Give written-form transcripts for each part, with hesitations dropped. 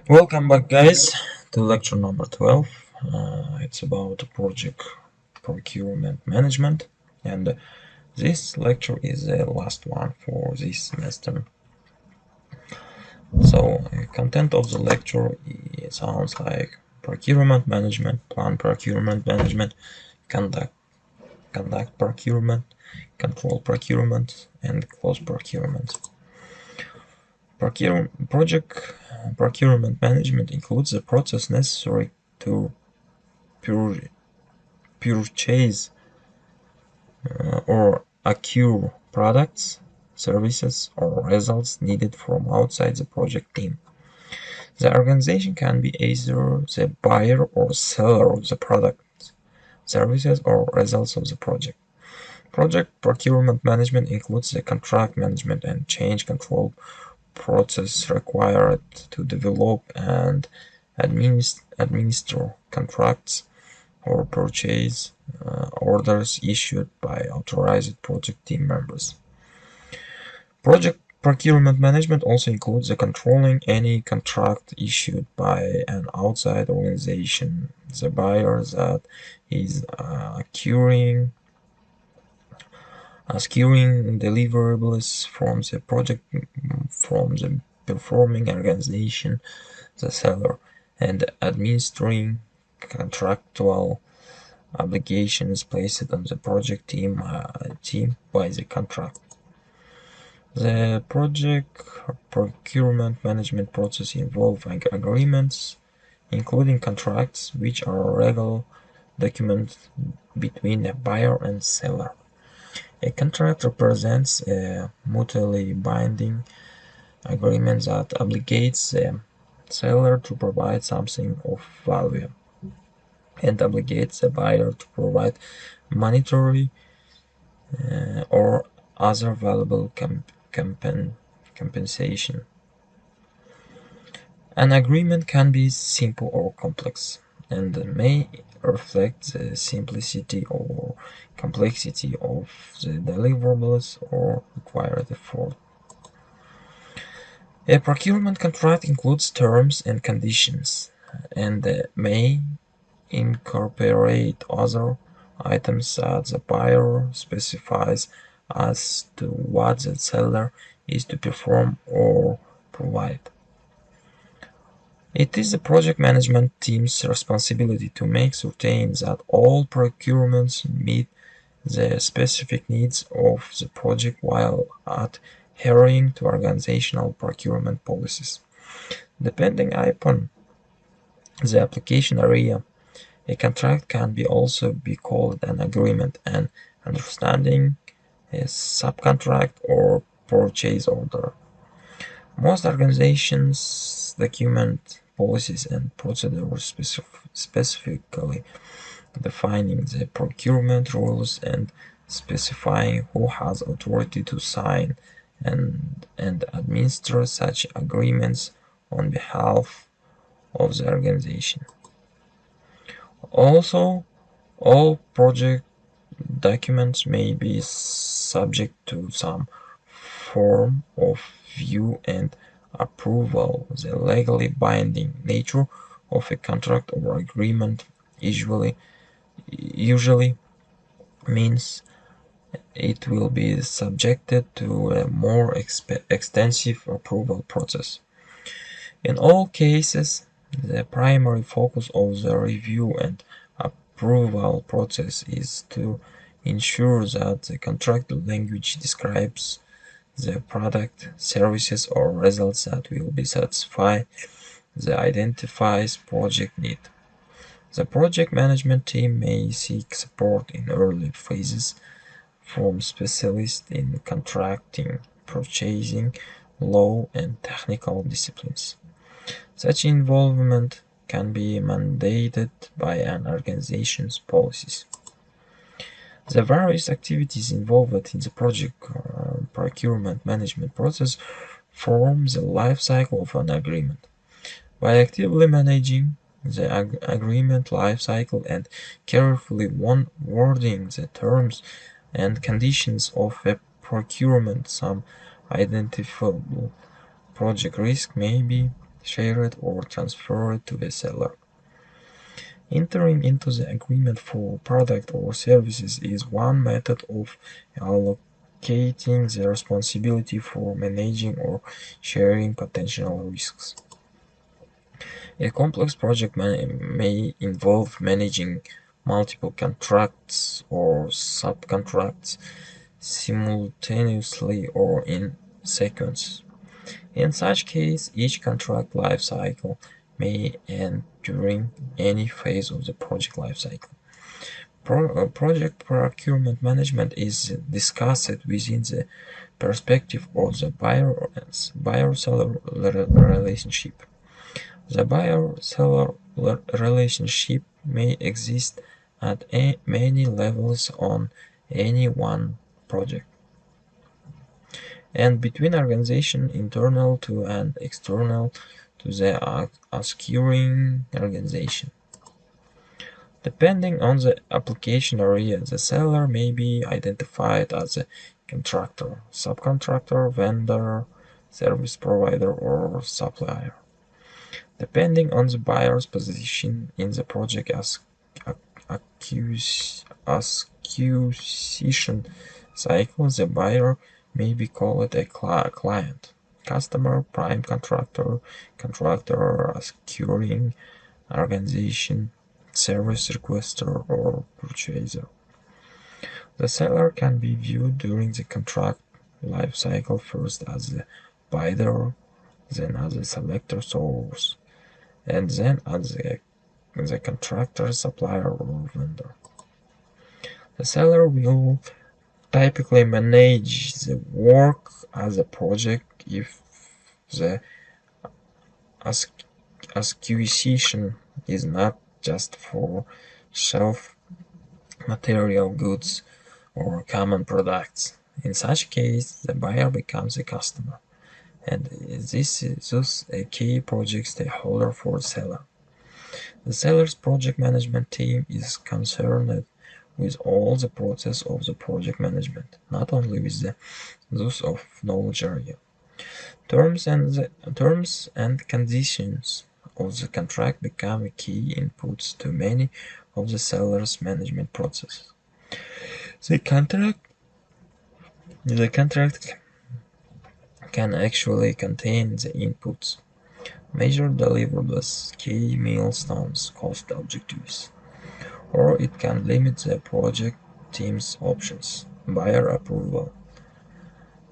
Welcome back, guys, to lecture number 12. It's about project procurement management, and this lecture is the last one for this semester. So, content of the lecture sounds like procurement management, plan procurement management, conduct procurement, control procurement, and close procurement. Project procurement management includes the process necessary to purchase or acquire products, services, or results needed from outside the project team. The organization can be either the buyer or seller of the products, services, or results of the project. Project procurement management includes the contract management and change control process required to develop and administer contracts or purchase orders issued by authorized project team members. Project procurement management also includes the controlling any contract issued by an outside organization, the buyer that is securing deliverables from the performing organization, the seller, and administering contractual obligations placed on the project team by the contract. The project procurement management process involves agreements, including contracts, which are legal documents between a buyer and seller. A contract represents a mutually binding agreement that obligates the seller to provide something of value and obligates the buyer to provide monetary or other valuable compensation. An agreement can be simple or complex, and may reflect the simplicity or complexity of the deliverables or required effort. A procurement contract includes terms and conditions, and may incorporate other items that the buyer specifies as to what the seller is to perform or provide. It is the project management team's responsibility to make certain that all procurements meet the specific needs of the project while adhering to organizational procurement policies. Depending upon the application area, a contract can also be called an agreement, an understanding, a subcontract, or purchase order. Most organizations document policies and procedures specifically defining the procurement rules and specifying who has authority to sign and administer such agreements on behalf of the organization. Also, all project documents may be subject to some form of review and approval. The legally binding nature of a contract or agreement usually means it will be subjected to a more extensive approval process. In all cases, the primary focus of the review and approval process is to ensure that the contract language describes the product, services, or results that will be satisfy the identified project need. The project management team may seek support in early phases from specialists in contracting, purchasing, law, and technical disciplines. Such involvement can be mandated by an organization's policies. The various activities involved in the project procurement management process form the life cycle of an agreement. By actively managing the agreement life cycle and carefully wording the terms and conditions of a procurement, some identifiable project risk may be shared, or transferred to the seller. Entering into the agreement for product or services is one method of allocating the responsibility for managing or sharing potential risks. A complex project may involve managing multiple contracts or subcontracts simultaneously or in sequence. In such case, each contract life cycle may end during any phase of the project life cycle. Project procurement management is discussed within the perspective of the buyer-seller relationship. The buyer-seller relationship may exist at many levels on any one project, and between organization internal to and external to the acquiring organization. Depending on the application area, the seller may be identified as a contractor, subcontractor, vendor, service provider, or supplier. Depending on the buyer's position in the project acquisition cycle, the buyer may be called a client, customer, prime contractor, contractor, acquiring organization, service requester, or purchaser. The seller can be viewed during the contract life cycle first as the bidder, then as a selector source, and then as the contractor, supplier, or vendor. The seller will typically manage the work as a project if the acquisition is not just for shelf material goods or common products. In such case, the buyer becomes a customer, and this is thus a key project stakeholder for the seller. The seller's project management team is concerned with all the process of the project management, not only with the those of knowledge area. Terms and conditions of the contract become key inputs to many of the seller's management processes. The contract can actually contain the inputs, major deliverables, key milestones, cost objectives, or it can limit the project team's options, buyer approval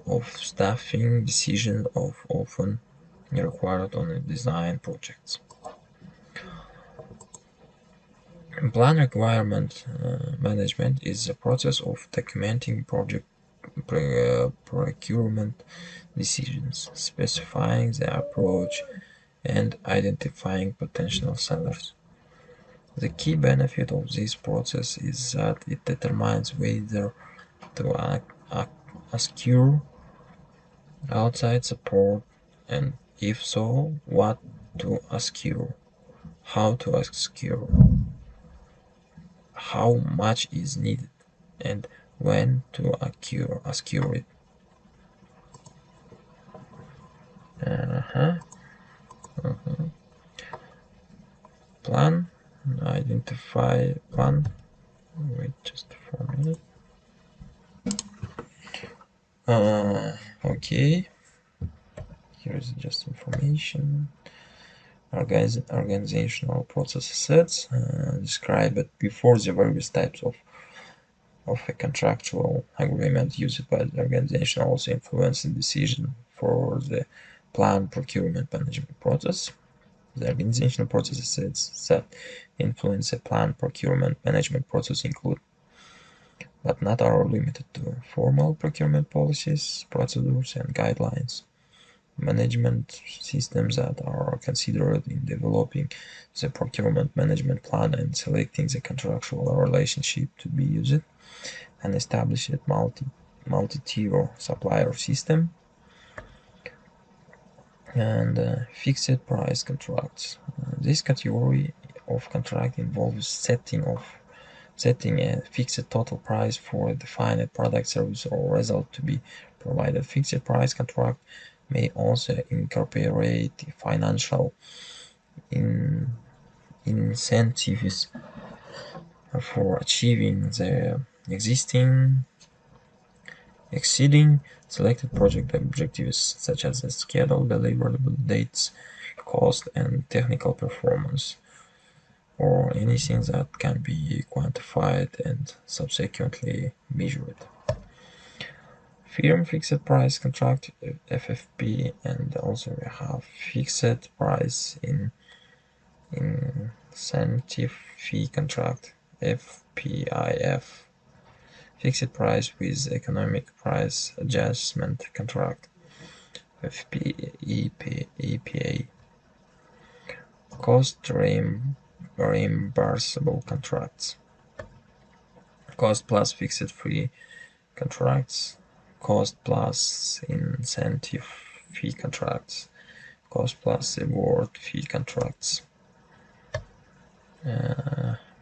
of staffing decisions of often required on a design projects. Plan requirement management is the process of documenting project procurement decisions, specifying the approach, and identifying potential sellers. The key benefit of this process is that it determines whether to acquire outside support, and if so, what to acquire, how to acquire, how much is needed, and when to acquire it. Plan, identify plan. Wait just for a minute. Okay, here's just information. Organizational process sets described before the various types of a contractual agreement used by the organization also influence the decision for the planned procurement management process. The organizational process sets that influence the planned procurement management process include, but not are limited to, formal procurement policies, procedures, and guidelines, management systems that are considered in developing the procurement management plan and selecting the contractual relationship to be used, and established multi-tier supplier system, and fixed price contracts. This category of contract involves setting a fixed total price for a defined product, service, or result to be provided. Fixed price contract may also incorporate financial in incentives for achieving the exceeding selected project objectives such as the schedule, deliverable dates, cost, and technical performance, or anything that can be quantified and subsequently measured. Firm fixed price contract FFP, and also we have fixed price in incentive fee contract FPIF, fixed price with economic price adjustment contract FPEPA, cost reimbursable contracts, cost plus fixed fee contracts, cost plus incentive fee contracts, cost plus award fee contracts.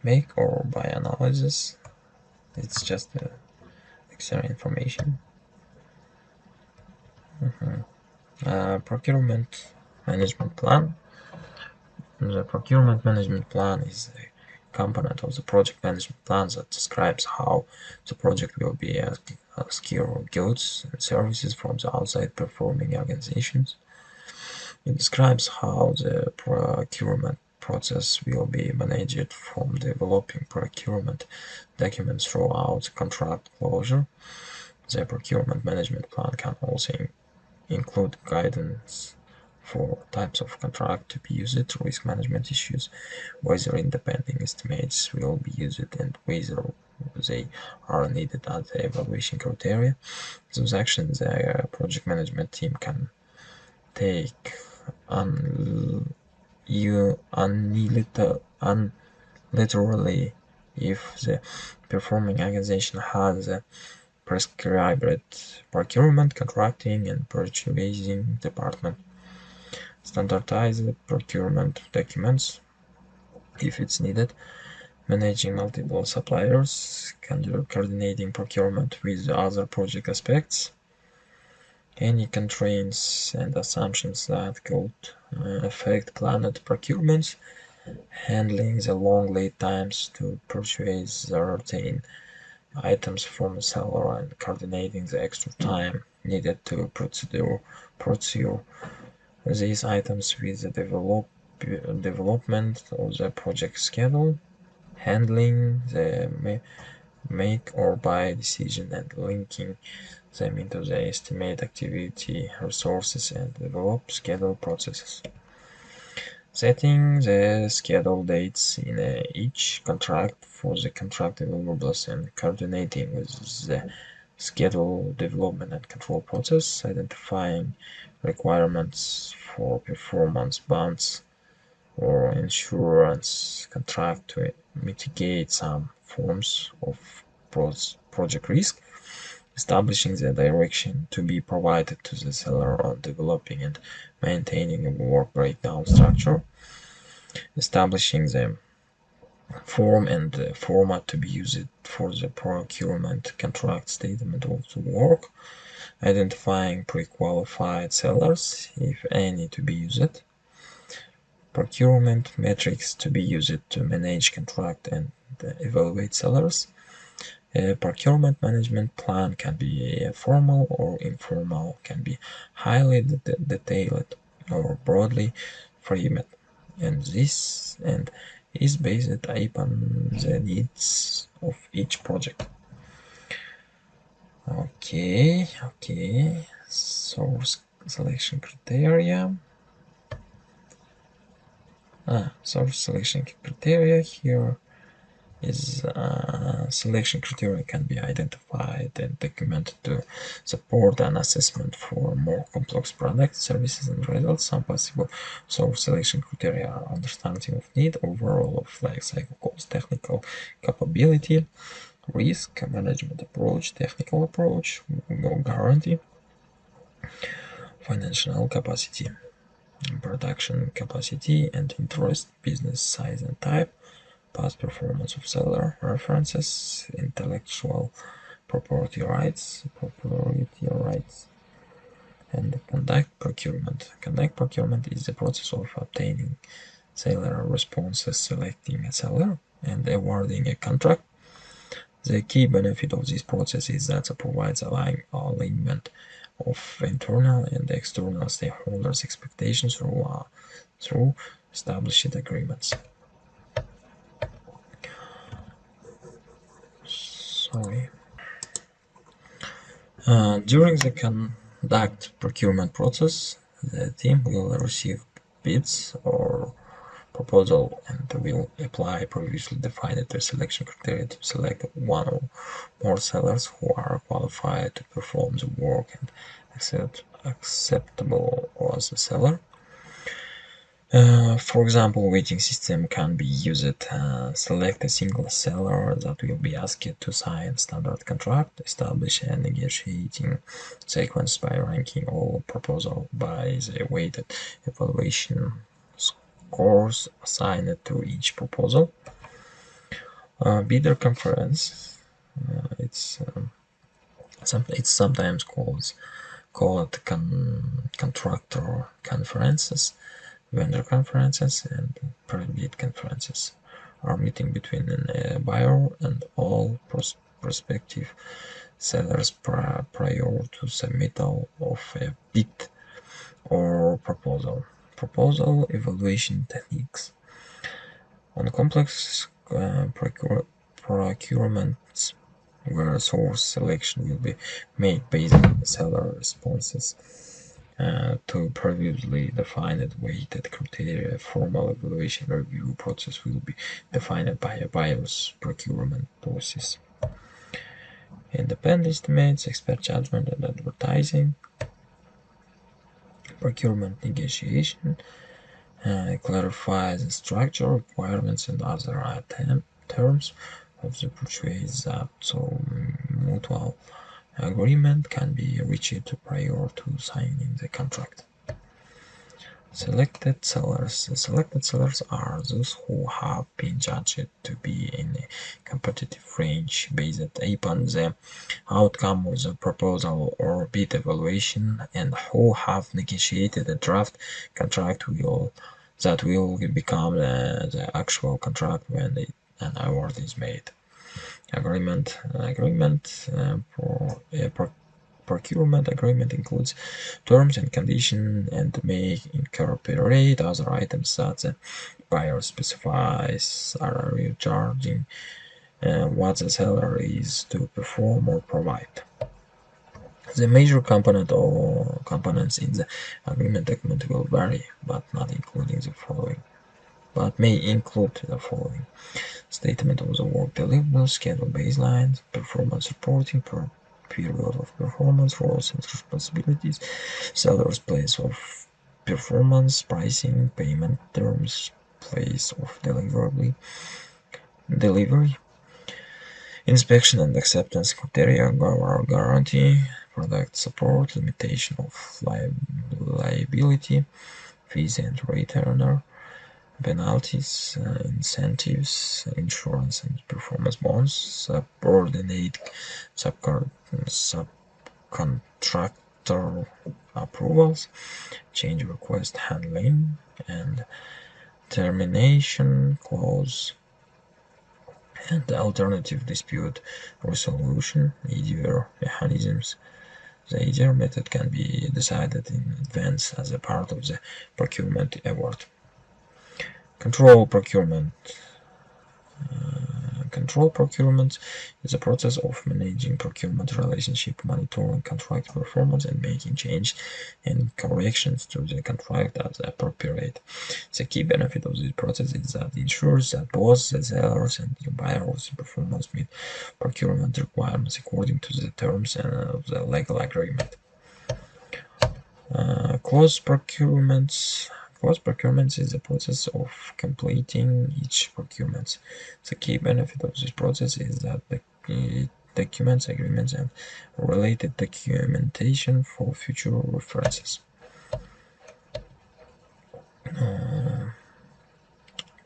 Make or buy analysis, it's just extra information. Procurement management plan. The procurement management plan is a component of the project management plan that describes how the project will be secure goods and services from the outside performing organizations. It describes how the procurement process will be managed from developing procurement documents throughout contract closure. The procurement management plan can also include guidance for types of contract to be used, risk management issues, whether independent estimates will be used, and whether they are needed as the evaluation criteria. Those actions the project management team can take unilaterally if the performing organization has a prescribed procurement, contracting, and purchasing department, standardized procurement documents if it's needed, managing multiple suppliers, coordinating procurement with other project aspects, any constraints and assumptions that could affect planned procurements, handling the long lead times to purchase certain items from the seller, and coordinating the extra time needed to procure these items with the development of the project schedule, handling the make or buy decision and linking them into the estimate activity resources and develop schedule processes. Setting the schedule dates in each contract for the contract deliverables and coordinating with the schedule development and control process, identifying requirements for performance bonds or insurance contract to mitigate some forms of project risk, establishing the direction to be provided to the seller on developing and maintaining a work breakdown structure, establishing the form and the format to be used for the procurement contract statement of the work, identifying pre-qualified sellers, if any, to be used, procurement metrics to be used to manage contract and evaluate sellers. A procurement management plan can be formal or informal, can be highly detailed or broadly framed, and is based upon the needs of each project. Okay, source selection criteria. Source selection criteria. Here is selection criteria can be identified and documented to support an assessment for more complex products, services, and results. Some possible source selection criteria are understanding of need, overall of life cycle cost, technical capability, risk management approach, technical approach, guarantee, financial capacity, production capacity and interest, business size and type, past performance of seller, references, intellectual property rights, And conduct procurement. Conduct procurement is the process of obtaining seller responses, selecting a seller, and awarding a contract. The key benefit of this process is that it provides alignment of internal and external stakeholders' expectations through established agreements. Sorry. During the conduct procurement process, the team will receive bids or proposal and will apply previously defined selection criteria to select one or more sellers who are qualified to perform the work and acceptable as a seller. For example, waiting system can be used. Select a single seller that will be asked to sign standard contract, establish a negotiating sequence by ranking all proposals by the weighted evaluation scores assigned to each proposal. Bidder conference. It's sometimes called contractor conferences. Vendor conferences and pre-bid conferences are meeting between a buyer and all prospective sellers prior to submittal of a bid or proposal. Proposal evaluation techniques. On complex procurements where source selection will be made based on the seller responses to previously defined weighted criteria, formal evaluation review process will be defined by a buyer's procurement process. Independent estimates, expert judgment and advertising, procurement negotiation, clarifies the structure, requirements and other terms of the purchase up to mutual agreement can be reached prior to signing the contract. Selected sellers. Selected sellers are those who have been judged to be in a competitive range based upon the outcome of the proposal or bid evaluation and who have negotiated a draft contract that will become the actual contract when an award is made. Agreement. Procurement agreement includes terms and conditions and may incorporate other items that the buyer specifies are charging what the seller is to perform or provide. The major component or components in the agreement document will vary, but may include the following: statement of the work delivered, schedule baselines, performance reporting per period of performance, roles and responsibilities, seller's place of performance, pricing, payment terms, place of delivery, inspection and acceptance criteria, guarantee, product support, limitation of liability, fees and returner, penalties, incentives, insurance and performance bonds, subordinate subcontractor approvals, change request handling, and termination clause, and alternative dispute resolution (EDR) mechanisms. The EDR method can be decided in advance as a part of the procurement award. Control procurement. Control procurement is a process of managing procurement relationship, monitoring contract performance, and making changes and corrections to the contract as appropriate. The key benefit of this process is that it ensures that both the sellers and the buyer's performance meet procurement requirements according to the terms of the legal agreement. Close procurements. Close procurement is the process of completing each procurement. The key benefit of this process is that the documents, agreements, and related documentation for future references. The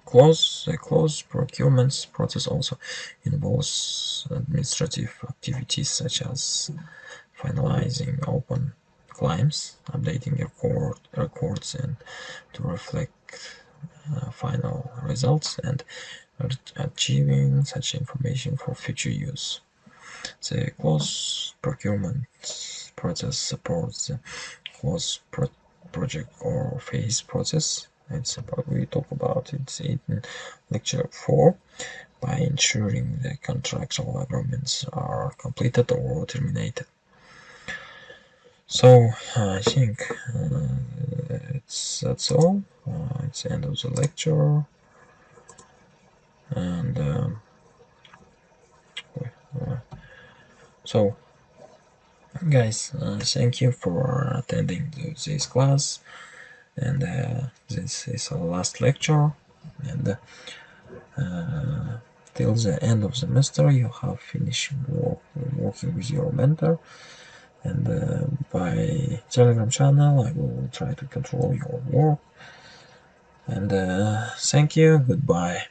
close procurement process also involves administrative activities such as finalizing open climbs, updating your records and to reflect final results and achieving such information for future use. The close procurement process supports the close project or phase process. We talk about it in lecture 4 by ensuring the contractual agreements are completed or terminated. So I think that's all. It's the end of the lecture, and so guys, thank you for attending this class, and this is our last lecture, and till the end of the semester you have finished working with your mentor, and by Telegram channel I will try to control your work, and thank you, goodbye.